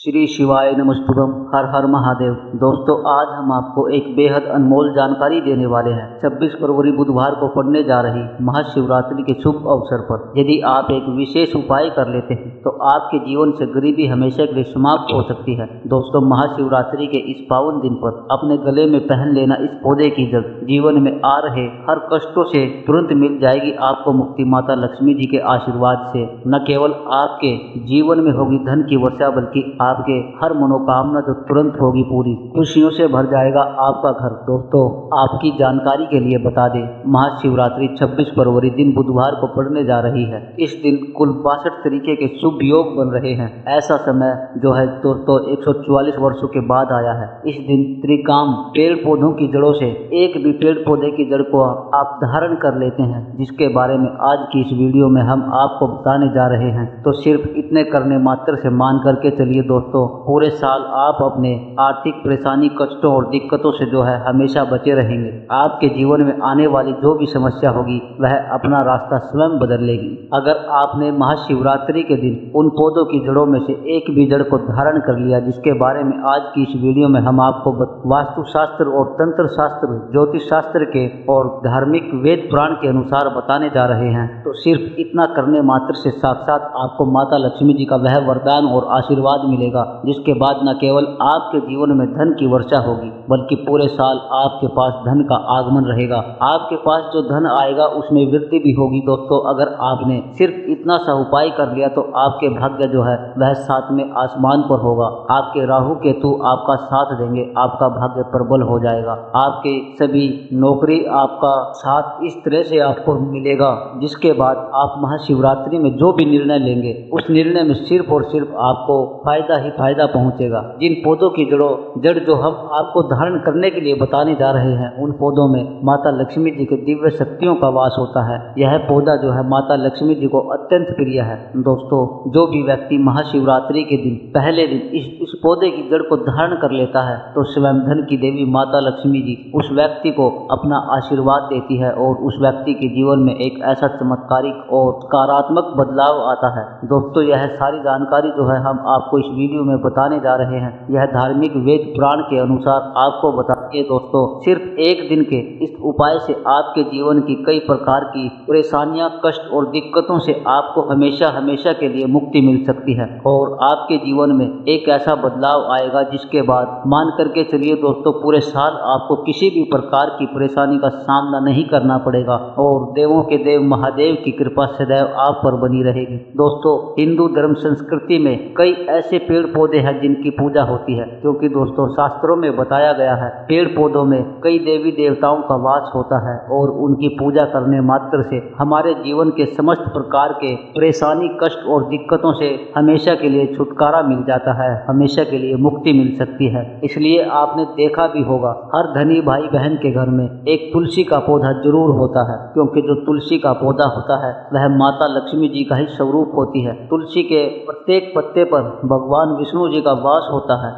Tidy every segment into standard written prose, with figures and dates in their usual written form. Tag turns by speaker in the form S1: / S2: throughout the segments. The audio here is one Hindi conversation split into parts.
S1: श्री शिवाय नमस्तुभम। हर हर महादेव। दोस्तों, आज हम आपको एक बेहद अनमोल जानकारी देने वाले हैं। 26 फरवरी बुधवार को पड़ने जा रही महाशिवरात्रि के शुभ अवसर पर यदि आप एक विशेष उपाय कर लेते हैं तो आपके जीवन से गरीबी हमेशा के लिए समाप्त हो सकती है। दोस्तों, महाशिवरात्रि के इस पावन दिन पर अपने गले में पहन लेना इस पौधे की जड़ जीवन में आ रहे हर कष्टों से तुरंत मिल जाएगी आपको मुक्ति माता लक्ष्मी जी के आशीर्वाद से। न केवल आपके जीवन में होगी धन की वर्षा, बल्कि आपके हर मनोकामना जो तुरंत होगी पूरी, खुशियों से भर जाएगा आपका घर। दोस्तों, आपकी जानकारी के लिए बता दें, महाशिवरात्रि 26 फरवरी दिन बुधवार को पड़ने जा रही है। इस दिन कुल 62 तरीके के शुभ योग बन रहे हैं। ऐसा समय जो है दोस्तों 144 वर्षों के बाद आया है। इस दिन त्रिकाम पेड़ पौधों की जड़ों से एक भी पेड़ पौधे की जड़ को आप धारण कर लेते हैं, जिसके बारे में आज की इस वीडियो में हम आपको बताने जा रहे हैं। तो सिर्फ इतने करने मात्र से मान करके चलिए दोस्तों, पूरे साल आप अपने आर्थिक परेशानी, कष्टों और दिक्कतों से जो है हमेशा बचे रहेंगे। आपके जीवन में आने वाली जो भी समस्या होगी वह अपना रास्ता स्वयं बदल लेगी। अगर आपने महाशिवरात्रि के दिन उन पौधों की जड़ों में से एक भी जड़ को धारण कर लिया, जिसके बारे में आज की इस वीडियो में हम आपको वास्तु शास्त्र और तंत्र शास्त्र, ज्योतिष शास्त्र के और धार्मिक वेद पुराण के अनुसार बताने जा रहे हैं, तो सिर्फ इतना करने मात्र से साक्षात आपको माता लक्ष्मी जी का वह वरदान और आशीर्वाद मिलेगा, जिसके बाद न केवल आपके जीवन में धन की वर्षा होगी, बल्कि पूरे साल आपके पास धन का आगमन रहेगा। आपके पास जो धन आएगा उसमें वृद्धि भी होगी। दोस्तों, अगर आपने सिर्फ इतना सा उपाय कर लिया तो आपके भाग्य जो है वह सातवें आसमान पर होगा। आपके राहु केतु आपका साथ देंगे, आपका भाग्य प्रबल हो जाएगा। आपके सभी नौकरी आपका साथ इस तरह से आपको मिलेगा, जिसके बाद आप महाशिवरात्रि में जो भी निर्णय लेंगे उस निर्णय में सिर्फ और सिर्फ आपको फायदा ही फायदा पहुंचेगा। जिन पौधों की जड़ जो हम आपको धारण करने के लिए बताने जा रहे हैं, उन पौधों में माता लक्ष्मी जी के दिव्य शक्तियों का वास होता है। यह पौधा जो है माता लक्ष्मी जी को अत्यंत प्रिय है। दोस्तों, जो भी व्यक्ति महाशिवरात्रि के दिन पहले दिन इस पौधे की जड़ को धारण कर लेता है तो स्वयं धन की देवी माता लक्ष्मी जी उस व्यक्ति को अपना आशीर्वाद देती है और उस व्यक्ति के जीवन में एक ऐसा चमत्कारिक और सकारात्मक बदलाव आता है। दोस्तों, यह सारी जानकारी जो है हम आपको इस वीडियो में बताने जा रहे हैं, यह धार्मिक वेद पुराण के अनुसार आपको बताइए। दोस्तों, सिर्फ एक दिन के इस उपाय से आपके जीवन की कई प्रकार की परेशानियां, कष्ट और दिक्कतों से आपको हमेशा हमेशा के लिए मुक्ति मिल सकती है और आपके जीवन में एक ऐसा बदलाव आएगा, जिसके बाद मान करके चलिए दोस्तों, पूरे साल आपको किसी भी प्रकार की परेशानी का सामना नहीं करना पड़ेगा और देवों के देव महादेव की कृपा सदैव आप पर बनी रहेगी। दोस्तों, हिंदू धर्म संस्कृति में कई ऐसे पेड़ पौधे हैं जिनकी पूजा होती है, क्योंकि दोस्तों शास्त्रों में बताया गया है पेड़ पौधों में कई देवी देवताओं का वास होता है और उनकी पूजा करने मात्र से हमारे जीवन के समस्त प्रकार के परेशानी, कष्ट और दिक्कतों से हमेशा के लिए छुटकारा मिल जाता है, हमेशा के लिए मुक्ति मिल सकती है। इसलिए आपने देखा भी होगा, हर धनी भाई बहन के घर में एक तुलसी का पौधा जरूर होता है, क्योंकि जो तुलसी का पौधा होता है वह माता लक्ष्मी जी का ही स्वरूप होती है। तुलसी के प्रत्येक पत्ते पर भगवान विष्णु जी का वास होता है।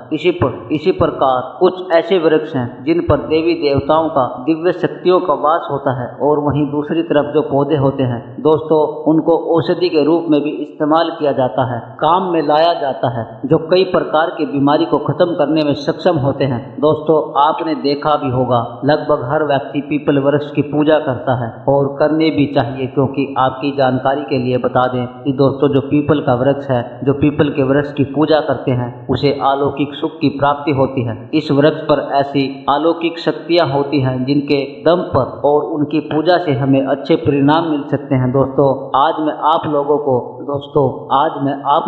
S1: इसी प्रकार कुछ ऐसे वृक्ष हैं जिन पर देवी देवताओं का दिव्य शक्तियों का वास होता है और वहीं दूसरी तरफ जो पौधे होते हैं दोस्तों, उनको औषधि के रूप में भी इस्तेमाल किया जाता है, काम में लाया जाता है, जो कई प्रकार की बीमारी को खत्म करने में सक्षम होते हैं। दोस्तों, आपने देखा भी होगा, लगभग हर व्यक्ति पीपल वृक्ष की पूजा करता है और करने भी चाहिए, क्योंकि आपकी जानकारी के लिए बता दें कि दोस्तों जो पीपल का वृक्ष है, जो पीपल के वृक्ष की पूजा करते हैं उसे अलौकिक सुख की प्राप्ति होती है। इस वृक्ष पर ऐसी अलौकिक शक्तियां होती हैं जिनके दम पर और उनकी पूजा से हमें अच्छे परिणाम मिल सकते हैं। दोस्तों, आज मैं आप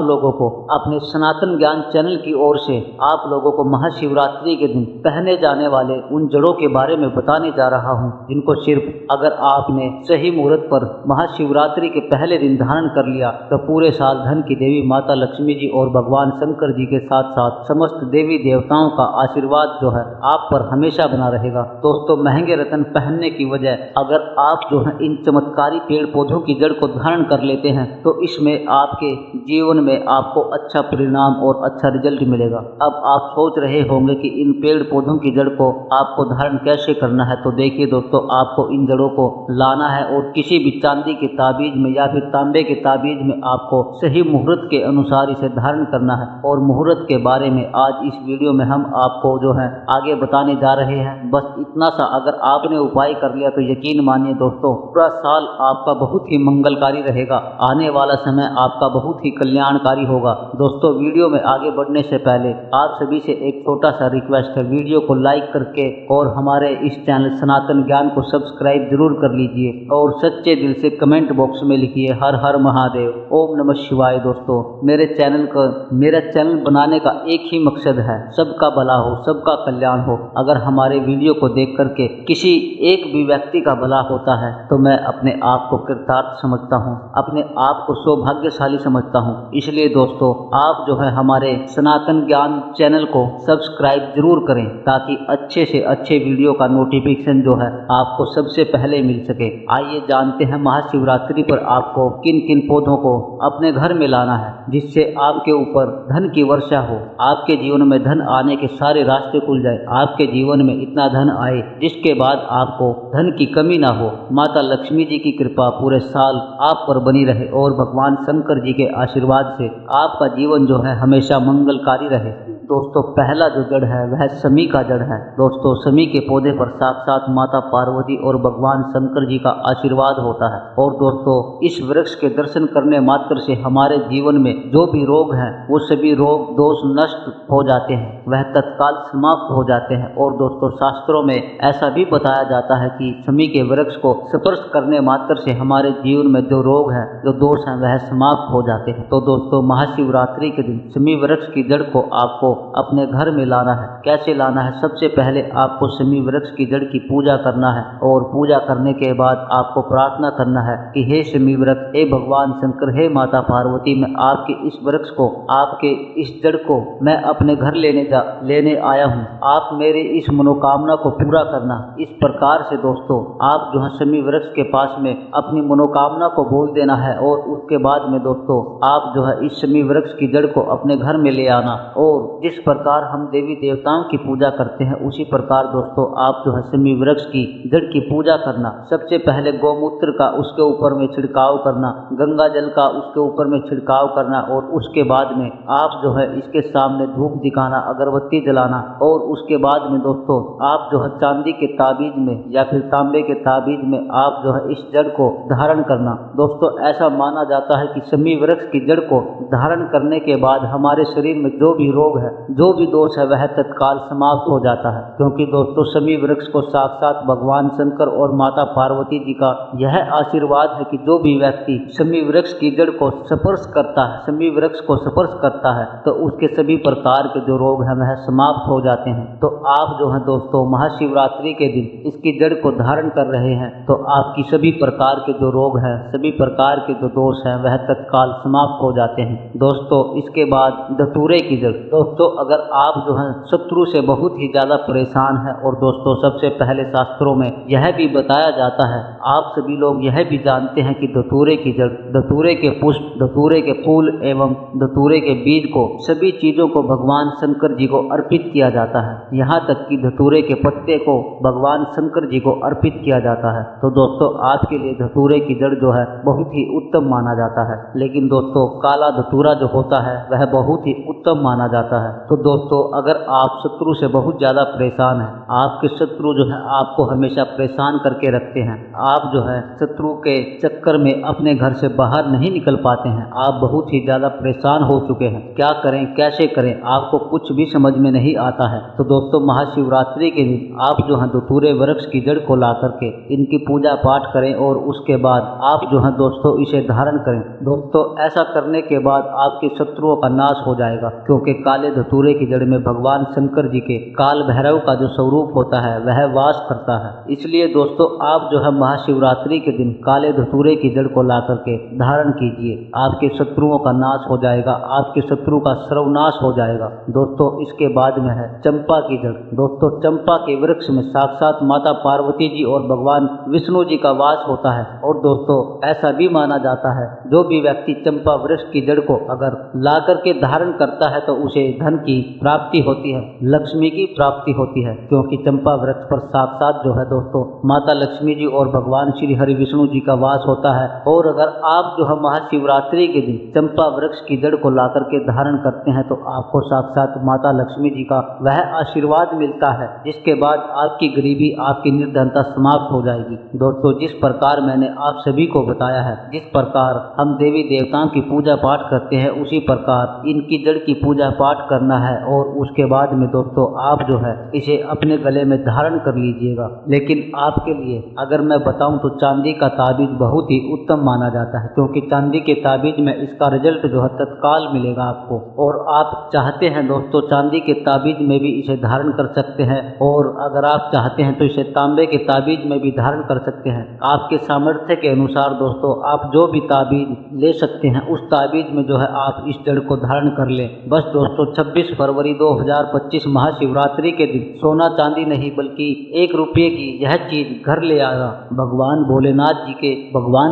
S1: लोगों को अपने सनातन ज्ञान चैनल की ओर से आप लोगों को महाशिवरात्रि के दिन पहने जाने वाले उन जड़ों के बारे में बताने जा रहा हूं, जिनको सिर्फ अगर आपने सही मुहूर्त पर महाशिवरात्रि के पहले दिन धारण कर लिया तो पूरे साल धन की देवी माता लक्ष्मी जी और भगवान शंकर जी के साथ साथ समस्त देवी देवताओं का आशीर्वाद जो है आप पर हमेशा बना रहेगा। दोस्तों, महंगे रत्न पहनने की वजह अगर आप जो है इन चमत्कारी पेड़ पौधों की जड़ को धारण कर लेते हैं तो इसमें में आपके जीवन में आपको अच्छा परिणाम और अच्छा रिजल्ट मिलेगा। अब आप सोच रहे होंगे कि इन पेड़ पौधों की जड़ को आपको धारण कैसे करना है, तो देखिए दोस्तों, आपको इन जड़ों को लाना है और किसी भी चांदी के ताबीज में या फिर तांबे के ताबीज में आपको सही मुहूर्त के अनुसार इसे धारण करना है। और मुहूर्त के बारे में आज इस वीडियो में हम आपको जो है आगे बताने जा रहे हैं। बस इतना सा अगर आपने उपाय कर लिया तो यकीन मानिए दोस्तों, पूरा साल आपका बहुत ही मंगलकारी रहेगा। आने वाला समय आपका बहुत ही कल्याणकारी होगा। दोस्तों, वीडियो में आगे बढ़ने से पहले आप सभी से एक छोटा सा रिक्वेस्ट है, वीडियो को लाइक करके और हमारे इस चैनल सनातन ज्ञान को सब्सक्राइब जरूर कर लीजिए और सच्चे दिल से कमेंट बॉक्स में लिखिए हर हर महादेव, ओम नमः शिवाय। दोस्तों, मेरा चैनल बनाने का एक ही मकसद है, सबका भला हो, सबका कल्याण हो। अगर हमारे वीडियो को देख करके किसी एक भी व्यक्ति का भला होता है तो मैं अपने आप को कृतार्थ समझता हूँ, अपने आप को सौभाग्यशाली समझता हूँ। इसलिए दोस्तों, आप जो है हमारे सनातन ज्ञान चैनल को सब्सक्राइब जरूर करें ताकि अच्छे से अच्छे वीडियो का नोटिफिकेशन जो है आपको सबसे पहले मिल सके। आइए जानते हैं महाशिवरात्रि पर आपको किन किन पौधों को अपने घर में लाना है जिससे आपके ऊपर धन की वर्षा हो, आपके जीवन में धन आने के सारे रास्ते खुल जाए, आपके जीवन में इतना धन आए जिसके बाद आपको धन की कमी ना हो। माता लक्ष्मी जी की कृपा पूरे साल आप पर बनी रहे और भगवान शंकर जी के आशीर्वाद से आपका जीवन जो है हमेशा मंगलकारी रहे। दोस्तों, पहला जो जड़ है वह समी का जड़ है। दोस्तों, समी के पौधे पर साक्षात माता पार्वती और भगवान शंकर जी का आशीर्वाद होता है। और दोस्तों, इस वृक्ष के दर्शन करने मात्र से हमारे जीवन में जो भी रोग हैं वो सभी रोग दोष नष्ट हो जाते हैं, वह तत्काल समाप्त हो जाते हैं। और दोस्तों, शास्त्रों में ऐसा भी बताया जाता है कि समी के वृक्ष को स्पर्श करने मात्र से हमारे जीवन में जो रोग है, जो दोष है, वह समाप्त हो जाते हैं। तो दोस्तों, महाशिवरात्रि के दिन समी वृक्ष की जड़ को आपको अपने घर में लाना है। कैसे लाना है? सबसे पहले आपको समी वृक्ष की जड़ की पूजा करना है और पूजा करने के बाद आपको प्रार्थना करना है कि हे समी वृक्ष, हे भगवान शंकर, हे माता पार्वती, मैं आपके इस वृक्ष को, आपके इस जड़ को मैं अपने घर लेने आया हूँ। आप मेरे इस मनोकामना को पूरा करना। इस प्रकार से दोस्तों, आप जो है समी वृक्ष के पास में अपनी मनोकामना को बोल देना है और उसके बाद में दोस्तों आप जो है इस समी वृक्ष की जड़ को अपने घर में ले आना। और जिस प्रकार हम देवी देवताओं की पूजा करते हैं उसी प्रकार दोस्तों आप जो है समी वृक्ष की जड़ की पूजा करना। सबसे पहले गौमूत्र का उसके ऊपर में छिड़काव करना, गंगा जल का उसके ऊपर में छिड़काव करना और उसके बाद में आप जो है इसके सामने धूप दिखाना, अगरबत्ती जलाना। और उसके बाद में दोस्तों आप जो है चांदी के ताबीज में या फिर तांबे के ताबीज में आप जो है इस जड़ को धारण करना। दोस्तों, ऐसा माना जाता है कि समी वृक्ष की जड़ को धारण करने के बाद हमारे शरीर में जो भी रोग है, जो भी दोष है, वह तत्काल समाप्त हो जाता है। क्योंकि दोस्तों समी वृक्ष को साक्षात भगवान शंकर और माता पार्वती जी का यह आशीर्वाद है कि जो भी व्यक्ति समी वृक्ष की जड़ को स्पर्श करता है, समी वृक्ष को स्पर्श करता है, तो उसके सभी प्रकार के जो रोग हैं वह समाप्त हो जाते हैं। तो आप जो है दोस्तों महाशिवरात्रि के दिन इसकी जड़ को धारण कर रहे हैं तो आपकी सभी प्रकार के जो रोग हैं, सभी प्रकार के जो दोष हैं, वह तत्काल समाप्त हो जाते हैं। दोस्तों, इसके बाद धतूरे की जड़। दोस्तों, अगर आप जो है शत्रु से बहुत ही ज्यादा परेशान है, और दोस्तों सबसे पहले शास्त्रों में यह भी बताया जाता है, आप सभी लोग यह भी जानते हैं कि धतूरे की जड़, धतूरे के पुष्प, धतूरे के फूल एवं धतूरे के बीज को, सभी चीजों को भगवान शंकर जी को अर्पित किया जाता है। यहाँ तक कि धतूरे के पत्ते को भगवान शंकर जी को अर्पित किया जाता है। तो दोस्तों आपके लिए धतूरे की जड़ जो है बहुत ही उत्तम माना जाता है। लेकिन दोस्तों काला धतूरा जो होता है वह बहुत ही उत्तम माना जाता है। तो दोस्तों अगर आप शत्रु से बहुत ज्यादा परेशान हैं, आपके शत्रु जो है आपको हमेशा परेशान करके रखते हैं, आप जो है शत्रु के चक्कर में अपने घर से बाहर नहीं निकल पाते हैं, आप बहुत ही ज्यादा परेशान हो चुके हैं, क्या करें कैसे करें, आपको कुछ भी समझ में नहीं आता है, तो दोस्तों महाशिवरात्रि के दिन आप जो है धतूरे वृक्ष की जड़ को ला करके इनकी पूजा पाठ करें और उसके बाद आप जो है दोस्तों इसे धारण करें। दोस्तों ऐसा करने के बाद आपके शत्रुओं का नाश हो जाएगा, क्योंकि काले धतूरे की जड़ में भगवान शंकर जी के काल भैरव का जो स्वरूप होता है वह वास करता है। इसलिए दोस्तों आप जो है महाशिवरात्रि के दिन काले धतूरे की जड़ को ला करके धारण कीजिए, आपके शत्रुओं का नाश हो जाएगा, आपके शत्रु का सर्वनाश हो जाएगा। दोस्तों इसके बाद में है चंपा की जड़। दोस्तों चंपा के वृक्ष में साक्षात माता पार्वती जी और भगवान विष्णु जी का वास होता है। और दोस्तों ऐसा भी माना जाता है जो भी व्यक्ति चंपा वृक्ष की जड़ को अगर ला करके धारण करता है तो उसे धन की प्राप्ति होती है, लक्ष्मी की प्राप्ति होती है, क्योंकि चंपा वृक्ष पर साक्षात जो है दोस्तों माता लक्ष्मी जी और भगवान श्री हरि विष्णु जी का वास होता है। और अगर आप जो है महाशिवरात्रि के दिन चंपा वृक्ष की जड़ को ला करके धारण करते हैं तो आपको साक्षात माता लक्ष्मी जी का वह आशीर्वाद मिलता है, जिसके बाद आपकी गरीबी, आपकी निर्धनता समाप्त हो जाएगी। दोस्तों जिस प्रकार मैंने आप सभी को बताया है, जिस प्रकार हम देवी देवताओं की पूजा पाठ करते हैं उसी प्रकार इनकी जड़ की पूजा पाठ करना है। और उसके बाद में दोस्तों आप जो है इसे अपने गले में धारण कर लीजिएगा। लेकिन आपके लिए अगर मैं बताऊं तो चांदी का ताबीज बहुत ही उत्तम माना जाता है, क्योंकि चांदी के ताबीज में इसका रिजल्ट जो है तत्काल मिलेगा आपको। और आप चाहते हैं दोस्तों चांदी के ताबीज में भी इसे धारण कर सकते हैं, और अगर आप चाहते हैं तो इसे तांबे के ताबीज में भी धारण कर सकते हैं। आपके सामर्थ्य के अनुसार दोस्तों आप जो भी ताबीज ले सकते हैं उस ताबीज में जो है आप इस जड़ को धारण कर लें। बस दोस्तों 26 फरवरी 2025 महाशिवरात्रि के दिन सोना चांदी नहीं बल्कि 1 रुपये की यह चीज घर ले आएगा। भगवान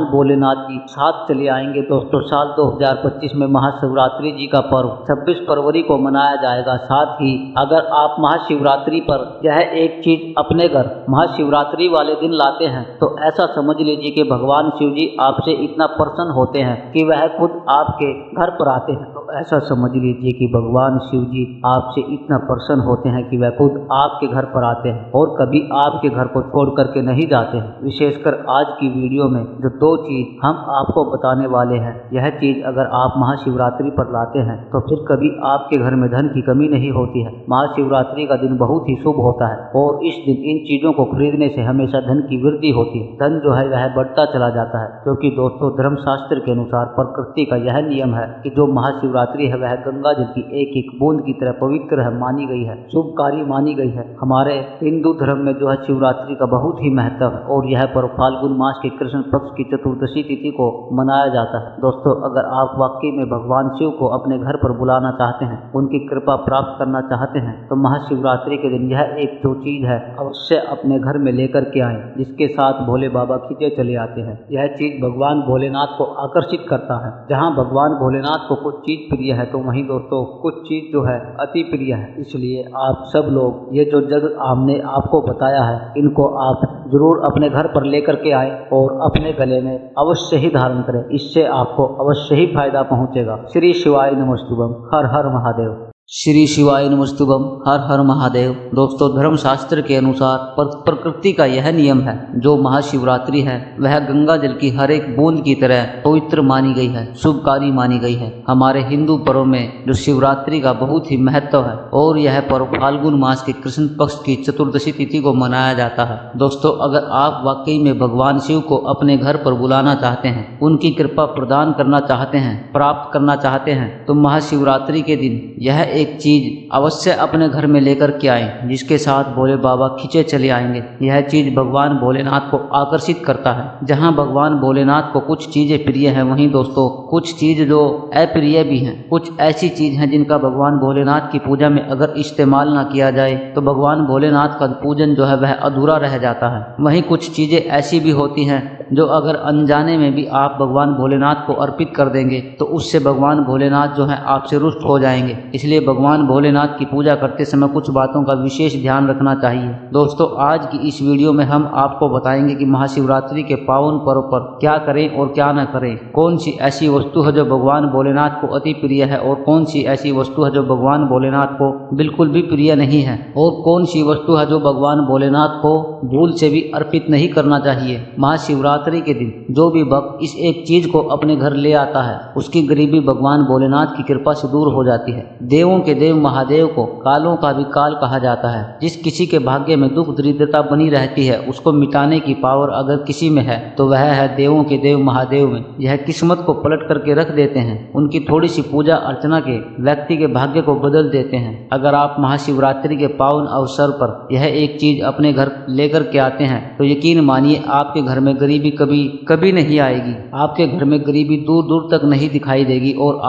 S1: भोलेनाथ जी साथ चले आएंगे। दोस्तों साल 2025 में महाशिवरात्रि जी का पर्व 26 फरवरी को मनाया जाएगा। साथ ही अगर आप महाशिवरात्रि पर यह एक चीज अपने घर महाशिवरात्रि वाले दिन लाते हैं तो ऐसा समझ लीजिए कि भगवान शिव जी आपसे इतना प्रसन्न होते हैं कि वह खुद आपके घर पर आते हैं। तो ऐसा समझ लीजिए कि भगवान शिव जी आपसे इतना प्रसन्न होते हैं कि वह खुद आपके घर पर आते हैं और कभी आपके घर को छोड़ करके नहीं जाते हैं। विशेषकर आज की वीडियो में जो 2 चीज हम आपको बताने वाले हैं, यह चीज अगर आप महाशिवरात्रि पर लाते हैं तो फिर कभी आपके घर में धन की कमी नहीं होती है। महाशिवरात्रि का दिन बहुत ही शुभ होता है और इस दिन इन चीजों को खरीदने से हमेशा धन की वृद्धि होती है, धन जो है वह बढ़ता चला जाता है। क्योंकि दोस्तों धर्मशास्त्र के अनुसार प्रकृति का यह नियम है कि जो महाशिवरात्रि है वह गंगा जल की एक एक बूंद की तरह पवित्र है, मानी गई है, शुभकारी मानी गई है। हमारे हिंदू धर्म में जो है शिवरात्रि का बहुत ही महत्व है और यह पर्व फाल्गुन मास के कृष्ण पक्ष की चतुर्दशी तिथि को मनाया जाता है। दोस्तों अगर आप वाकई में भगवान शिव को अपने घर पर बुलाना चाहते हैं, उनकी कृपा प्राप्त करना चाहते हैं तो महाशिवरात्रि के दिन यह एक जो चीज है अवश्य अपने घर में लेकर के आए, जिसके साथ भोले बाबा खींचे चले आते हैं। यह चीज भगवान भोलेनाथ को आकर्षित करता है। जहाँ भगवान भोलेनाथ को कुछ चीज प्रिय है तो वहीं दोस्तों कुछ चीज जो है अति प्रिय है। इसलिए आप सब लोग ये जो जड़ हमने आपको बताया है इनको आप जरूर अपने घर पर लेकर के आए और अपने गले में अवश्य ही धारण करें। इससे आपको अवश्य ही फायदा पहुंचेगा। श्री शिवाय नमस्तुभम। हर हर महादेव। श्री शिवाय नमस्तुभम। हर हर महादेव। दोस्तों धर्मशास्त्र के अनुसार प्रकृति का यह नियम है, जो महाशिवरात्रि है वह गंगा जल की हर एक बूंद की तरह पवित्र मानी गई है, शुभकारी मानी गई है। हमारे हिंदू पर्व में जो शिवरात्रि का बहुत ही महत्व है और यह पर्व फाल्गुन मास के कृष्ण पक्ष की चतुर्दशी तिथि को मनाया जाता है। दोस्तों अगर आप वाकई में भगवान शिव को अपने घर पर बुलाना चाहते हैं, उनकी कृपा प्रदान करना चाहते हैं, प्राप्त करना चाहते हैं तो महाशिवरात्रि के दिन यह एक चीज अवश्य अपने घर में लेकर के आए, जिसके साथ भोले बाबा खींचे चले आएंगे। यह चीज भगवान भोलेनाथ को आकर्षित करता है। जहां भगवान भोलेनाथ को कुछ चीजें प्रिय हैं, वहीं दोस्तों कुछ चीज जो अप्रिय भी हैं। कुछ ऐसी चीज हैं जिनका भगवान भोलेनाथ की पूजा में अगर इस्तेमाल ना किया जाए तो भगवान भोलेनाथ का पूजन जो है वह अधूरा रह जाता है। वहीं कुछ चीजें ऐसी भी होती हैं जो अगर अनजाने में भी आप भगवान भोलेनाथ को अर्पित कर देंगे तो उससे भगवान भोलेनाथ जो है आपसे रुष्ट हो जाएंगे। इसलिए भगवान भोलेनाथ की पूजा करते समय कुछ बातों का विशेष ध्यान रखना चाहिए। दोस्तों आज की इस वीडियो में हम आपको बताएंगे कि महाशिवरात्रि के पावन पर्व पर क्या करें और क्या न करें। कौन सी ऐसी वस्तु है जो भगवान भोलेनाथ को अति प्रिय है और कौन सी ऐसी वस्तु है जो भगवान भोलेनाथ को बिल्कुल भी प्रिय नहीं है, और कौन सी वस्तु है जो भगवान भोलेनाथ को भूल से भी अर्पित नहीं करना चाहिए। महाशिवरात्रि के दिन जो भी भक्त इस एक चीज को अपने घर ले आता है उसकी गरीबी भगवान भोलेनाथ की कृपा से दूर हो जाती है। देवों देवों के देव महादेव को कालों का भी काल कहा जाता है। जिस किसी के भाग्य में दुख दरिद्रता बनी रहती है उसको मिटाने की पावर अगर किसी में है तो वह है देवों के देव महादेव में। यह किस्मत को पलट करके रख देते हैं। उनकी थोड़ी सी पूजा अर्चना के व्यक्ति के भाग्य को बदल देते हैं। अगर आप महाशिवरात्रि के पावन अवसर पर यह एक चीज अपने घर लेकर के आते हैं तो यकीन मानिए आपके घर में गरीबी कभी नहीं आएगी। आपके घर में गरीबी दूर दूर तक नहीं दिखाई देगी और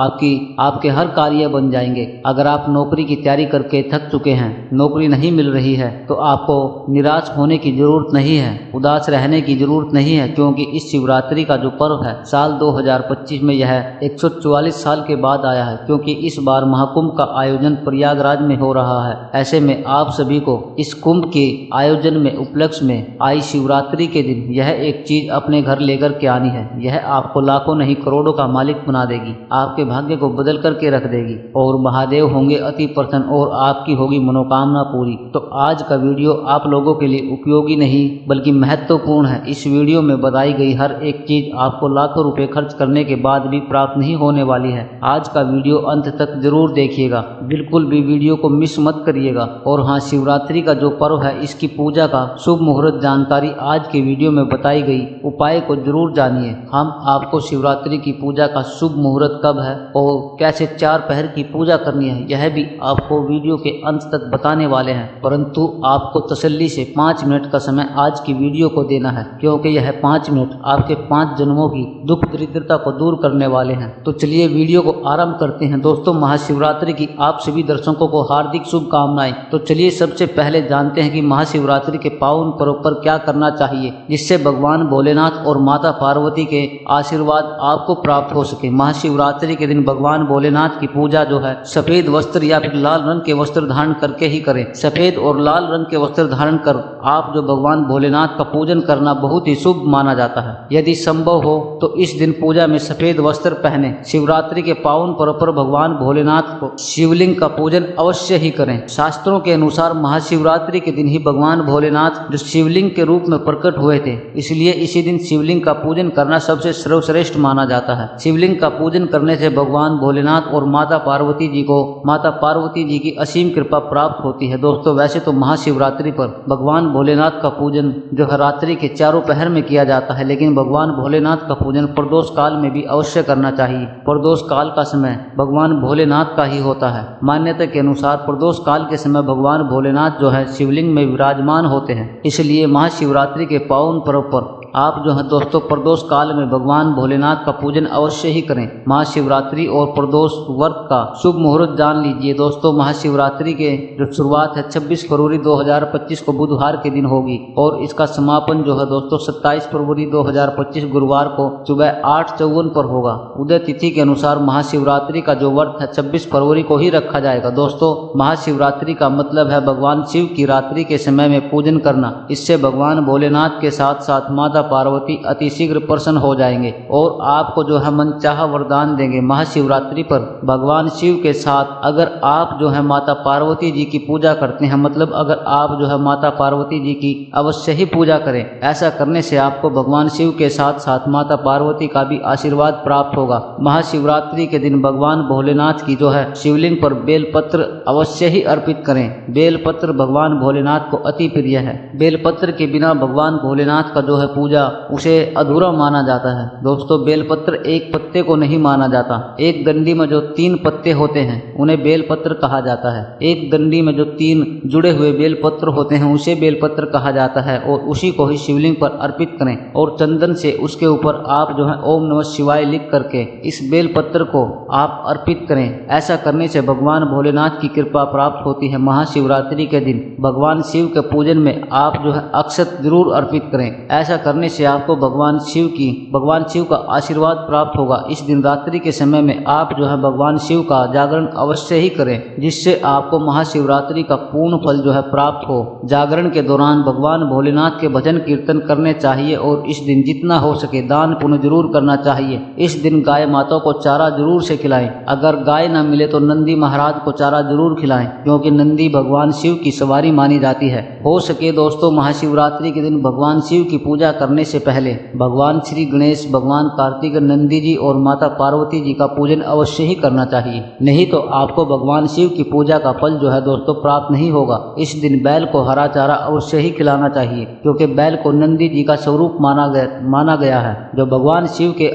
S1: आपके हर कार्य बन जाएंगे। अगर आप नौकरी की तैयारी करके थक चुके हैं, नौकरी नहीं मिल रही है, तो आपको निराश होने की जरूरत नहीं है, उदास रहने की जरूरत नहीं है, क्योंकि इस शिवरात्रि का जो पर्व है साल 2025 में यह 144 साल के बाद आया है, क्योंकि इस बार महाकुंभ का आयोजन प्रयागराज में हो रहा है। ऐसे में आप सभी को इस कुंभ के आयोजन में उपलक्ष्य में आई शिवरात्रि के दिन यह एक चीज अपने घर लेकर के आनी है। यह आपको लाखों नहीं करोड़ों का मालिक बना देगी, आपके भाग्य को बदल करके रख देगी और महादेव होंगे अति प्रसन्न और आपकी होगी मनोकामना पूरी। तो आज का वीडियो आप लोगों के लिए उपयोगी नहीं बल्कि महत्वपूर्ण है। इस वीडियो में बताई गई हर एक चीज आपको लाखों रुपए खर्च करने के बाद भी प्राप्त नहीं होने वाली है। आज का वीडियो अंत तक जरूर देखिएगा, बिल्कुल भी वीडियो को मिस मत करिएगा। और हाँ, शिवरात्रि का जो पर्व है इसकी पूजा का शुभ मुहूर्त जानकारी आज के वीडियो में बताई गई, उपाय को जरूर जानिए। हम आपको शिवरात्रि की पूजा का शुभ मुहूर्त कब है और कैसे 4 पहर की पूजा करनी है यह भी आपको वीडियो के अंत तक बताने वाले हैं। परंतु आपको तसल्ली से 5 मिनट का समय आज की वीडियो को देना है, क्योंकि यह 5 मिनट आपके 5 जन्मों की दुख दरिद्रता को दूर करने वाले हैं। तो चलिए वीडियो को आरंभ करते हैं। दोस्तों, महाशिवरात्रि की आप सभी दर्शकों को हार्दिक शुभकामनाएं। तो चलिए सबसे पहले जानते हैं कि महाशिवरात्रि के पावन पर्व पर क्या करना चाहिए जिससे भगवान भोलेनाथ और माता पार्वती के आशीर्वाद आपको प्राप्त हो सके। महाशिवरात्रि के दिन भगवान भोलेनाथ की पूजा जो है सफेद वस्त्र या फिर लाल रंग के वस्त्र धारण करके ही करें। सफेद और लाल रंग के वस्त्र धारण कर आप जो भगवान भोलेनाथ का पूजन करना बहुत ही शुभ माना जाता है। यदि संभव हो तो इस दिन पूजा में सफेद वस्त्र पहने। शिवरात्रि के पावन पर्व पर भगवान भोलेनाथ को शिवलिंग का पूजन अवश्य ही करें। शास्त्रों के अनुसार महाशिवरात्रि के दिन ही भगवान भोलेनाथ जो शिवलिंग के रूप में प्रकट हुए थे, इसलिए इसी दिन शिवलिंग का पूजन करना सबसे सर्वश्रेष्ठ माना जाता है। शिवलिंग का पूजन करने से भगवान भोलेनाथ और माता पार्वती जी की असीम कृपा प्राप्त होती है। दोस्तों, वैसे तो महाशिवरात्रि पर भगवान भोलेनाथ का पूजन जो है रात्रि के 4 पहर में किया जाता है, लेकिन भगवान भोलेनाथ का पूजन प्रदोष काल में भी अवश्य करना चाहिए। प्रदोष काल का समय भगवान भोलेनाथ का ही होता है। मान्यता के अनुसार प्रदोष काल के समय भगवान भोलेनाथ जो है शिवलिंग में विराजमान होते हैं, इसलिए महाशिवरात्रि के पावन पर्व पर आप जो है दोस्तों प्रदोष काल में भगवान भोलेनाथ का पूजन अवश्य ही करें। महाशिवरात्रि और प्रदोष व्रत का शुभ मुहूर्त जान लीजिए। दोस्तों, महाशिवरात्रि के जो शुरुआत है 26 फरवरी 2025 को बुधवार के दिन होगी और इसका समापन जो है दोस्तों 27 फरवरी 2025 गुरुवार को सुबह 8:54 पर होगा। उदय तिथि के अनुसार महाशिवरात्रि का जो व्रत है 26 फरवरी को ही रखा जाएगा। दोस्तों, महाशिवरात्रि का मतलब है भगवान शिव की रात्रि के समय में पूजन करना। इससे भगवान भोलेनाथ के साथ साथ माता पार्वती अति शीघ्र प्रसन्न हो जाएंगे और आपको जो है मनचाहा वरदान देंगे। महाशिवरात्रि पर भगवान शिव के साथ अगर आप जो है माता पार्वती जी की पूजा करते हैं, मतलब अगर आप जो है माता पार्वती जी की अवश्य ही पूजा करें। ऐसा करने से आपको भगवान शिव के साथ साथ माता पार्वती का भी आशीर्वाद प्राप्त होगा। महाशिवरात्रि के दिन भगवान भोलेनाथ की जो है शिवलिंग पर बेलपत्र अवश्य ही अर्पित करें। बेलपत्र भगवान भोलेनाथ को अति प्रिय है। बेलपत्र के बिना भगवान भोलेनाथ का जो है पूजा उसे अधूरा माना जाता है। दोस्तों, बेलपत्र एक पत्ते को नहीं माना जाता। एक डंडी में जो 3 पत्ते होते हैं उन्हें बेलपत्र कहा जाता है। एक डंडी में जो 3 जुड़े हुए बेलपत्र होते हैं उसे बेलपत्र कहा जाता है और उसी को ही शिवलिंग पर अर्पित करें और चंदन से उसके ऊपर आप जो है ओम नमः शिवाय लिख करके इस बेलपत्र को आप अर्पित करें। ऐसा करने से भगवान भोलेनाथ की कृपा प्राप्त होती है। महाशिवरात्रि के दिन भगवान शिव के पूजन में आप जो है अक्षत जरूर अर्पित करें। ऐसा करने से आपको भगवान शिव का आशीर्वाद प्राप्त होगा। इस दिन रात्रि के समय में आप जो है भगवान शिव का जागरण अवश्य ही करें, जिससे आपको महाशिवरात्रि का पूर्ण फल जो है प्राप्त हो। जागरण के दौरान भगवान भोलेनाथ के भजन कीर्तन करने चाहिए और इस दिन जितना हो सके दान पुण्य जरूर करना चाहिए। इस दिन गाय माता को चारा जरूर से खिलाएं। अगर गाय न मिले तो नंदी महाराज को चारा जरूर खिलाएं, क्योंकि नंदी भगवान शिव की सवारी मानी जाती है। हो सके दोस्तों, महाशिवरात्रि के दिन भगवान शिव की पूजा करने से पहले भगवान श्री गणेश, भगवान कार्तिक, नंदी जी और माता पार्वती जी का पूजन अवश्य ही करना चाहिए। नहीं तो आपको भगवान शिव की पूजा का फल जो है दोस्तों प्राप्त नहीं होगा। इस दिन बैल को हरा चारा अवश्य ही खिलाना चाहिए, क्योंकि बैल को नंदी जी का स्वरूप माना गया है, जो भगवान शिव के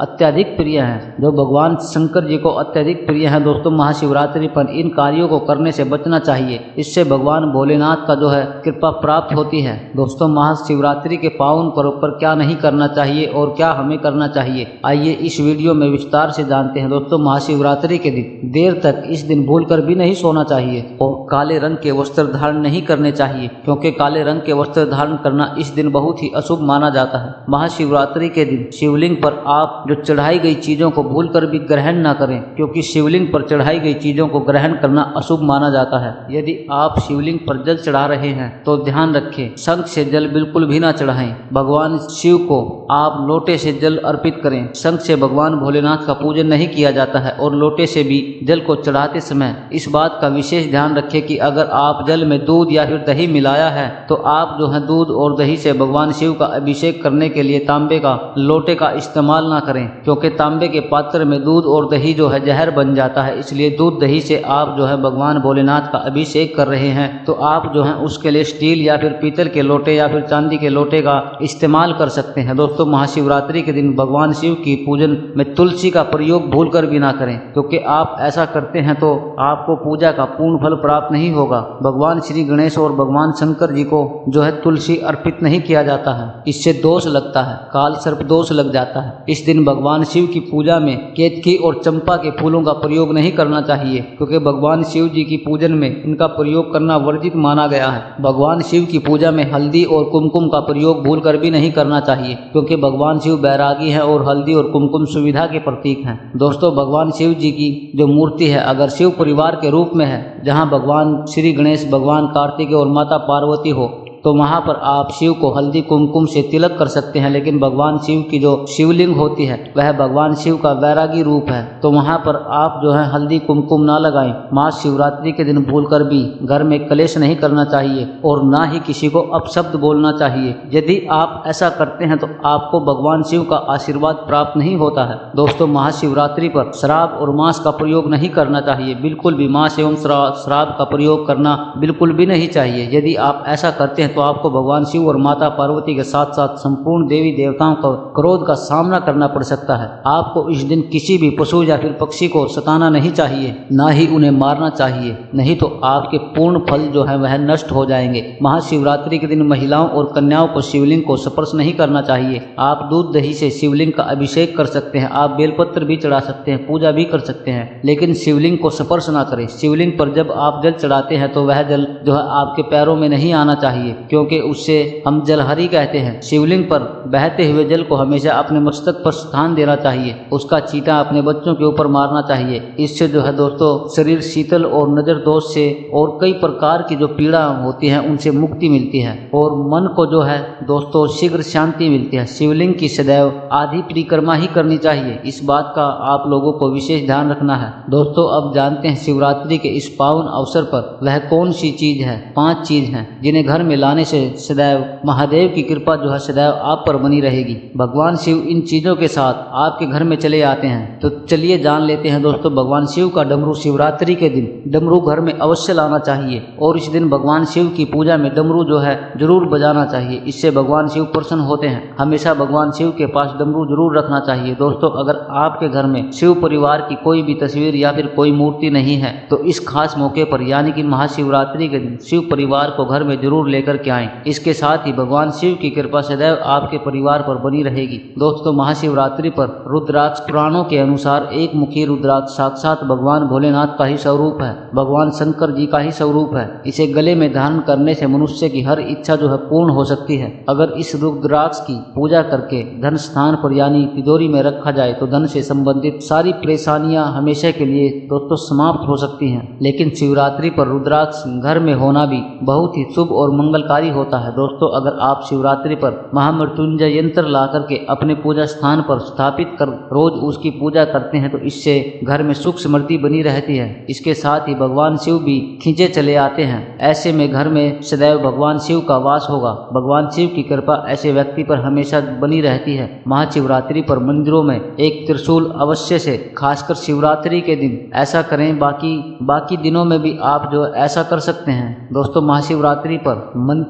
S1: अत्यधिक प्रिय हैं, जो भगवान शंकर जी को अत्यधिक प्रिय हैं। दोस्तों महाशिवरात्रि पर इन कार्यों को करने से बचना चाहिए, इससे भगवान भोलेनाथ का जो है कृपा प्राप्त होती है। दोस्तों महाशिवरात्रि के पावन पर्व पर क्या नहीं करना चाहिए और क्या हमें करना चाहिए, आइए इस वीडियो में विस्तार से जानते हैं। दोस्तों महाशिवरात्रि के दिन देर तक इस दिन भूलकर भी नहीं सोना चाहिए और काले रंग के वस्त्र धारण नहीं करने चाहिए, क्योंकि काले रंग के वस्त्र धारण करना इस दिन बहुत ही अशुभ माना जाता है। महाशिवरात्रि के दिन शिवलिंग पर आप जो चढ़ाई गई चीजों को भूलकर भी ग्रहण न करें, क्योंकि शिवलिंग पर चढ़ाई गई चीजों को ग्रहण करना अशुभ माना जाता है। यदि आप शिवलिंग पर जल चढ़ा रहे हैं तो ध्यान रखें, शंख से जल बिल्कुल भी ना चढ़ाएं। भगवान शिव को आप लोटे से जल अर्पित करें। शंख से भगवान भोलेनाथ का पूजन नहीं किया जाता है और लोटे से भी जल को चढ़ाते समय इस बात का विशेष ध्यान रखें कि अगर आप जल में दूध या फिर दही मिलाया है तो आप जो है दूध और दही से भगवान शिव का अभिषेक करने के लिए तांबे का लोटे का इस्तेमाल ना करें, क्योंकि तांबे के पात्र में दूध और दही जो है जहर बन जाता है। इसलिए दूध दही से आप जो है भगवान भोलेनाथ का अभिषेक कर रहे हैं तो आप जो है उसके लिए स्टील या फिर पीतल के लोटे या फिर चांदी के लोटे का इस्तेमाल कर सकते हैं। दोस्तों महाशिवरात्रि के दिन भगवान शिव की पूजन में तुलसी का प्रयोग भूलकर भी ना करें, क्योंकि आप ऐसा करते हैं तो आपको पूजा का पूर्ण फल प्राप्त नहीं होगा। भगवान श्री गणेश और भगवान शंकर जी को जो है तुलसी अर्पित नहीं किया जाता है, इससे दोष लगता है, काल सर्प दोष लग जाता है। इस दिन भगवान शिव की पूजा में केतकी और चंपा के फूलों का प्रयोग नहीं करना चाहिए, क्योंकि भगवान शिव जी की पूजन में इनका प्रयोग करना वर्जित माना गया है। भगवान शिव की पूजा में हल्दी और कुमकुम का प्रयोग भूलकर भी नहीं करना चाहिए, क्योंकि भगवान शिव बैरागी हैं और हल्दी और कुमकुम सुविधा के प्रतीक हैं। दोस्तों भगवान शिव जी की जो मूर्ति है अगर शिव परिवार के रूप में है, जहां भगवान श्री गणेश, भगवान कार्तिक और माता पार्वती हो, तो वहां पर आप शिव को हल्दी कुमकुम से तिलक कर सकते हैं। लेकिन भगवान शिव की जो शिवलिंग होती है वह भगवान शिव का वैरागी रूप है, तो वहां पर आप जो है हल्दी कुमकुम ना लगाएं। महाशिवरात्रि के दिन भूलकर भी घर में कलेश नहीं करना चाहिए और ना ही किसी को अपशब्द बोलना चाहिए। यदि आप ऐसा करते हैं तो आपको भगवान शिव का आशीर्वाद प्राप्त नहीं होता है। दोस्तों महाशिवरात्रि पर शराब और मांस का प्रयोग नहीं करना चाहिए, बिल्कुल भी मांस एवं शराब का प्रयोग करना बिल्कुल भी नहीं चाहिए। यदि आप ऐसा करते हैं तो आपको भगवान शिव और माता पार्वती के साथ साथ संपूर्ण देवी देवताओं का क्रोध का सामना करना पड़ सकता है। आपको इस दिन किसी भी पशु या फिर पक्षी को सताना नहीं चाहिए, ना ही उन्हें मारना चाहिए, नहीं तो आपके पूर्ण फल जो है वह नष्ट हो जाएंगे। महाशिवरात्रि के दिन महिलाओं और कन्याओं को शिवलिंग को स्पर्श नहीं करना चाहिए। आप दूध दही से शिवलिंग का अभिषेक कर सकते हैं, आप बेलपत्र भी चढ़ा सकते हैं, पूजा भी कर सकते हैं, लेकिन शिवलिंग को स्पर्श ना करें। शिवलिंग पर जब आप जल चढ़ाते हैं तो वह जल जो है आपके पैरों में नहीं आना चाहिए, क्योंकि उससे हम जलहरी कहते हैं। शिवलिंग पर बहते हुए जल को हमेशा अपने मस्तक पर स्थान देना चाहिए, उसका चींटा अपने बच्चों के ऊपर मारना चाहिए। इससे जो है दोस्तों शरीर शीतल और नजर दोष से और कई प्रकार की जो पीड़ा होती है उनसे मुक्ति मिलती है और मन को जो है दोस्तों शीघ्र शांति मिलती है। शिवलिंग की सदैव आधी परिक्रमा ही करनी चाहिए, इस बात का आप लोगों को विशेष ध्यान रखना है। दोस्तों अब जानते हैं शिवरात्रि के इस पावन अवसर पर वह कौन सी चीज है। 5 चीज हैं जिन्हें घर में लाने से सदैव महादेव की कृपा जो है सदैव आप पर बनी रहेगी। भगवान शिव इन चीजों के साथ आपके घर में चले आते हैं, तो चलिए जान लेते हैं दोस्तों भगवान शिव का डमरू। शिवरात्रि के दिन डमरू घर में अवश्य लाना चाहिए और इस दिन भगवान शिव की पूजा में डमरू जो है जरूर बजाना चाहिए, इससे भगवान शिव प्रसन्न होते हैं। हमेशा भगवान शिव के पास डमरू जरूर रखना चाहिए। दोस्तों अगर आपके घर में शिव परिवार की कोई भी तस्वीर या फिर कोई मूर्ति नहीं है तो इस खास मौके पर यानी कि महाशिवरात्रि के दिन शिव परिवार को घर में जरूर लेकर के आएं। इसके साथ ही भगवान शिव की कृपा सदैव आपके परिवार पर बनी रहेगी। दोस्तों महाशिवरात्रि पर रुद्राक्ष पुराणों के अनुसार एक मुखी रुद्राक्ष साक्षात भगवान भोलेनाथ का ही स्वरूप है, भगवान शंकर जी का ही स्वरूप है। इसे गले में धारण करने से मनुष्य की हर इच्छा जो है पूर्ण हो सकती है। अगर इस रुद्राक्ष की पूजा करके धन स्थान पर यानी तिजोरी में रखा जाए तो धन से संबंधित सारी परेशानियां हमेशा के लिए दोस्तों समाप्त हो सकती हैं। लेकिन शिवरात्रि पर रुद्राक्ष घर में होना भी बहुत ही शुभ और मंगल मंगलकारी होता है। दोस्तों अगर आप शिवरात्रि पर महामृत्युंजय यंत्र ला करके अपने पूजा स्थान पर स्थापित कर रोज उसकी पूजा करते हैं तो इससे घर में सुख समृद्धि बनी रहती है। इसके साथ ही भगवान शिव भी खींचे चले आते हैं। ऐसे में घर में सदैव भगवान शिव का वास होगा। भगवान शिव की कृपा ऐसे व्यक्ति पर हमेशा बनी रहती है। महाशिवरात्रि पर मंदिरों में एक त्रिशूल अवश्य से, खासकर शिवरात्रि के दिन ऐसा करें। बाकी दिनों में भी आप जो ऐसा कर सकते हैं। दोस्तों महाशिवरात्रि पर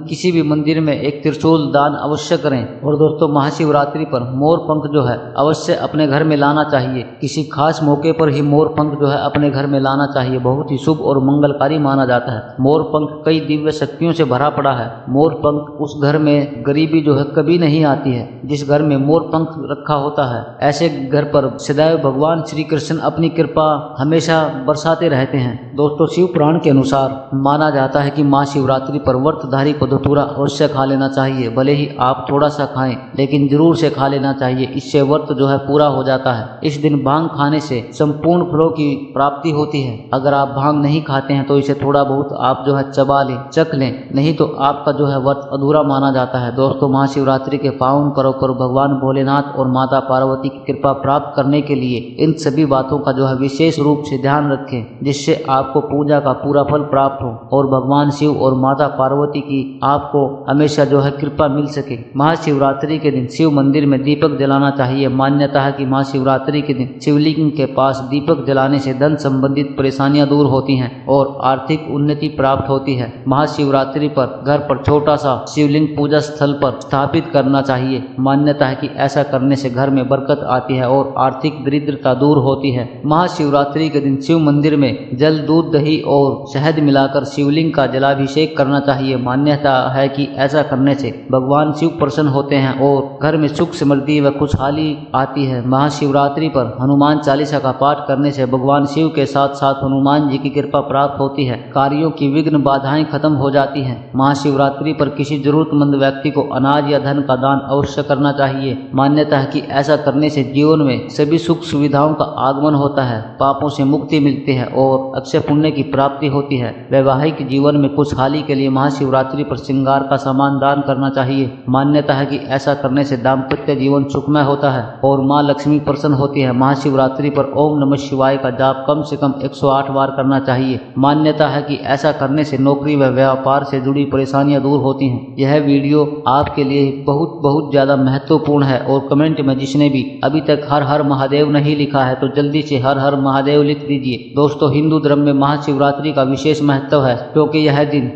S1: किसी भी मंदिर में एक त्रिशूल दान अवश्य करें। और दोस्तों महाशिवरात्रि पर मोर पंख जो है अवश्य अपने घर में लाना चाहिए। किसी खास मौके पर ही मोर पंख जो है अपने घर में लाना चाहिए। बहुत ही शुभ और मंगलकारी माना जाता है। मोर पंख कई दिव्य शक्तियों से भरा पड़ा है। मोर पंख उस घर में गरीबी जो है कभी नहीं आती है जिस घर में मोर पंख रखा होता है। ऐसे घर पर सदैव भगवान श्री कृष्ण अपनी कृपा हमेशा बरसाते रहते हैं। दोस्तों शिव पुराण के अनुसार माना जाता है कि महाशिवरात्रि पर व्रतधारी को धतूरा अवश्य खा लेना चाहिए। भले ही आप थोड़ा सा खाएं लेकिन जरूर से खा लेना चाहिए। इससे व्रत जो है पूरा हो जाता है। इस दिन भांग खाने से संपूर्ण फलों की प्राप्ति होती है। अगर आप भांग नहीं खाते हैं तो इसे थोड़ा बहुत आप जो है चबा लें, चख लें, नहीं तो आपका जो है व्रत अधूरा माना जाता है। दोस्तों महाशिवरात्रि के पावन पर्व पर भगवान भोलेनाथ और माता पार्वती की कृपा प्राप्त करने के लिए इन सभी बातों का जो है विशेष रूप से ध्यान रखें जिससे आपको पूजा का पूरा फल प्राप्त हो और भगवान शिव और माता पार्वती की आपको हमेशा जो है कृपा मिल सके। महाशिवरात्रि के दिन शिव मंदिर में दीपक जलाना चाहिए। मान्यता है कि महाशिवरात्रि के दिन शिवलिंग के पास दीपक जलाने से धन संबंधित परेशानियां दूर होती हैं और आर्थिक उन्नति प्राप्त होती है। महाशिवरात्रि पर घर पर छोटा सा शिवलिंग पूजा स्थल पर स्थापित करना चाहिए। मान्यता है कि ऐसा करने से घर में बरकत आती है और आर्थिक दरिद्रता दूर होती है। महाशिवरात्रि के दिन शिव मंदिर में जल, दूध, दही और शहद मिलाकर शिवलिंग का जलाभिषेक करना चाहिए। मान्यता है कि ऐसा करने से भगवान शिव प्रसन्न होते हैं और घर में सुख समृद्धि व खुशहाली आती है। महाशिवरात्रि पर हनुमान चालीसा का पाठ करने से भगवान शिव के साथ साथ हनुमान जी की कृपा प्राप्त होती है। कार्यों की विघ्न बाधाएं खत्म हो जाती हैं। महाशिवरात्रि पर किसी जरूरतमंद व्यक्ति को अनाज या धन का दान अवश्य करना चाहिए। मान्यता है कि ऐसा करने से जीवन में सभी सुख सुविधाओं का आगमन होता है, पापों से मुक्ति मिलती है और अक्षय पुण्य की प्राप्ति होती है। वैवाहिक जीवन में खुशहाली के लिए महाशिवरात्रि पर श्रृंगार का सामान दान करना चाहिए। मान्यता है कि ऐसा करने से दाम्पत्य जीवन सुखमय होता है और मां लक्ष्मी प्रसन्न होती है। महाशिवरात्रि पर ओम नमः शिवाय का जाप कम से कम 108 बार करना चाहिए। मान्यता है कि ऐसा करने से नौकरी व व्यापार से जुड़ी परेशानियां दूर होती हैं। यह वीडियो आपके लिए बहुत ज्यादा महत्वपूर्ण है और कमेंट में जिसने भी अभी तक हर हर महादेव नहीं लिखा है तो जल्दी से हर हर महादेव लिख दीजिए। दोस्तों हिंदू धर्म में महाशिवरात्रि का विशेष महत्व है क्योंकि यह दिन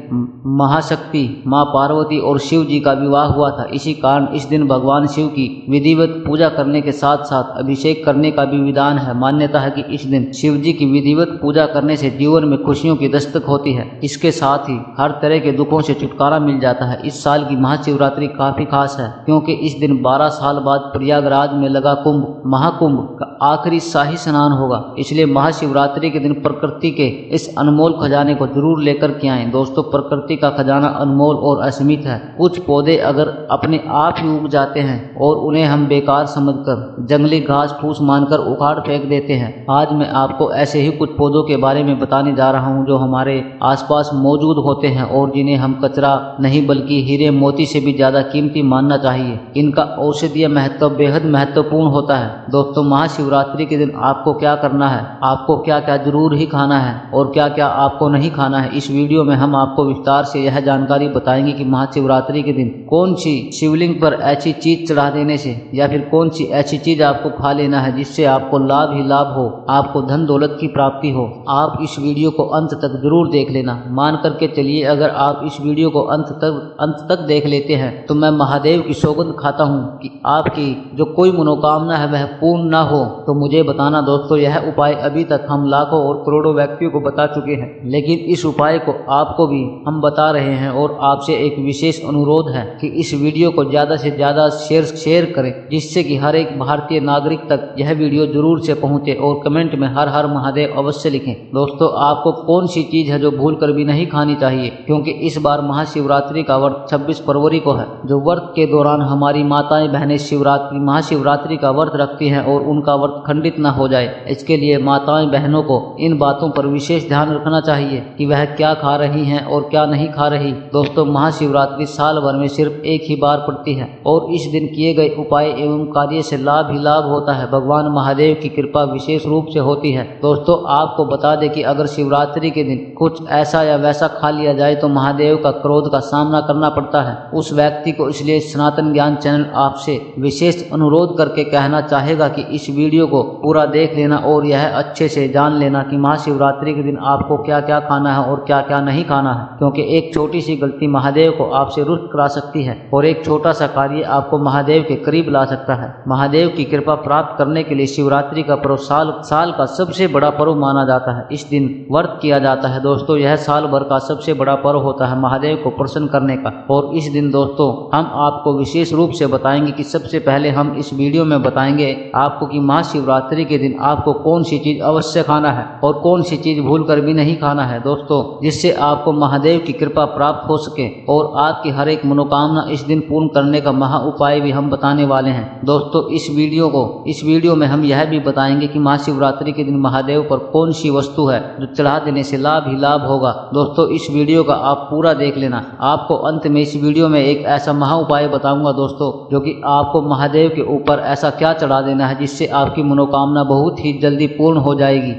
S1: महाशक्ति मां पार्वती और शिव जी का विवाह हुआ था। इसी कारण इस दिन भगवान शिव की विधिवत पूजा करने के साथ साथ अभिषेक करने का भी विधान है। मान्यता है कि इस दिन शिव जी की विधिवत पूजा करने से जीवन में खुशियों की दस्तक होती है। इसके साथ ही हर तरह के दुखों से छुटकारा मिल जाता है। इस साल की महाशिवरात्रि काफी खास है क्योंकि इस दिन 12 साल बाद प्रयागराज में लगा कुंभ महाकुंभ का आखिरी शाही स्नान होगा। इसलिए महाशिवरात्रि के दिन प्रकृति के इस अनमोल खजाने को जरूर लेकर के आएं। दोस्तों प्रकृति का खजाना अनमोल और असीमित है। कुछ पौधे अगर अपने आप ही उग जाते हैं और उन्हें हम बेकार समझकर जंगली घास फूस मानकर उखाड़ फेंक देते हैं। आज मैं आपको ऐसे ही कुछ पौधों के बारे में बताने जा रहा हूं जो हमारे आसपास मौजूद होते हैं और जिन्हें हम कचरा नहीं बल्कि हीरे मोती से भी ज्यादा कीमती मानना चाहिए। इनका औषधीय महत्व बेहद महत्वपूर्ण होता है। दोस्तों महाशिवरात्रि के दिन आपको क्या करना है, आपको क्या क्या जरूर ही खाना है और क्या क्या आपको नहीं खाना है, इस वीडियो में हम आपको विस्तार से यह जानकारी बताएंगे कि महाशिवरात्रि के दिन कौन सी शिवलिंग पर ऐसी चीज चढ़ा देने से या फिर कौन सी ऐसी चीज आपको खा लेना है जिससे आपको लाभ ही लाभ हो, आपको धन दौलत की प्राप्ति हो। आप इस वीडियो को अंत तक जरूर देख लेना। मान करके चलिए अगर आप इस वीडियो को अंत तक देख लेते हैं तो मैं महादेव की सौगंध खाता हूँ कि आपकी जो कोई मनोकामना है वह पूर्ण ना हो तो मुझे बताना। दोस्तों यह उपाय अभी तक हम लाखों और करोड़ों व्यक्तियों को बता चुके हैं, लेकिन इस उपाय को आपको भी हम बता रहे हैं और आपसे एक विशेष अनुरोध है कि इस वीडियो को ज्यादा से ज्यादा शेयर करें जिससे कि हर एक भारतीय नागरिक तक यह वीडियो जरूर से पहुंचे और कमेंट में हर हर महादेव अवश्य लिखें। दोस्तों आपको कौन सी चीज है जो भूल कर भी नहीं खानी चाहिए क्योंकि इस बार महाशिवरात्रि का व्रत 26 फरवरी को है। जो व्रत के दौरान हमारी माताएं बहनें महाशिवरात्रि का व्रत रखती हैं और उनका व्रत व्रत खंडित न हो जाए। इसके लिए माताएं बहनों को इन बातों पर विशेष ध्यान रखना चाहिए कि वह क्या खा रही हैं और क्या नहीं खा रही। दोस्तों, महाशिवरात्रि साल भर में सिर्फ एक ही बार पड़ती है और इस दिन किए गए उपाय एवं कार्य से लाभ ही लाभ होता है। भगवान महादेव की कृपा विशेष रूप से होती है। दोस्तों, आपको बता दें कि अगर शिवरात्रि के दिन कुछ ऐसा या वैसा खा लिया जाए तो महादेव का क्रोध का सामना करना पड़ता है उस व्यक्ति को। इसलिए सनातन ज्ञान चैनल आपसे विशेष अनुरोध करके कहना चाहेगा कि इस वीडियो को पूरा देख लेना और यह अच्छे से जान लेना कि महाशिवरात्रि के दिन आपको क्या क्या खाना है और क्या क्या नहीं खाना है, क्योंकि एक छोटी सी गलती महादेव को आपसे रुष्ट करा सकती है और एक छोटा सा कार्य आपको महादेव के करीब ला सकता है। महादेव की कृपा प्राप्त करने के लिए शिवरात्रि का पर्व साल का सबसे बड़ा पर्व माना जाता है। इस दिन व्रत किया जाता है। दोस्तों, यह साल भर का सबसे बड़ा पर्व होता है महादेव को प्रसन्न करने का। और इस दिन दोस्तों हम आपको विशेष रूप से बताएंगे कि सबसे पहले हम इस वीडियो में बताएंगे आपको कि महाशिवरात्रि के दिन आपको कौन सी चीज अवश्य खाना है और कौन सी चीज भूल कर भी नहीं खाना है दोस्तों, जिससे आपको महादेव की कृपा प्राप्त हो सके और आपकी हर एक मनोकामना इस दिन पूर्ण करने का महा उपाय भी हम बताने वाले हैं। दोस्तों, इस वीडियो में हम यह भी बताएंगे कि महाशिवरात्रि के दिन महादेव पर कौन सी वस्तु है जो चढ़ा देने से लाभ ही लाभ होगा। दोस्तों, इस वीडियो का आप पूरा देख लेना। आपको अंत में इस वीडियो में एक ऐसा महा उपाय बताऊंगा दोस्तों, जो कि आपको महादेव के ऊपर ऐसा क्या चढ़ा देना है जिससे आपकी मनोकामना बहुत ही जल्दी पूर्ण हो जाएगी।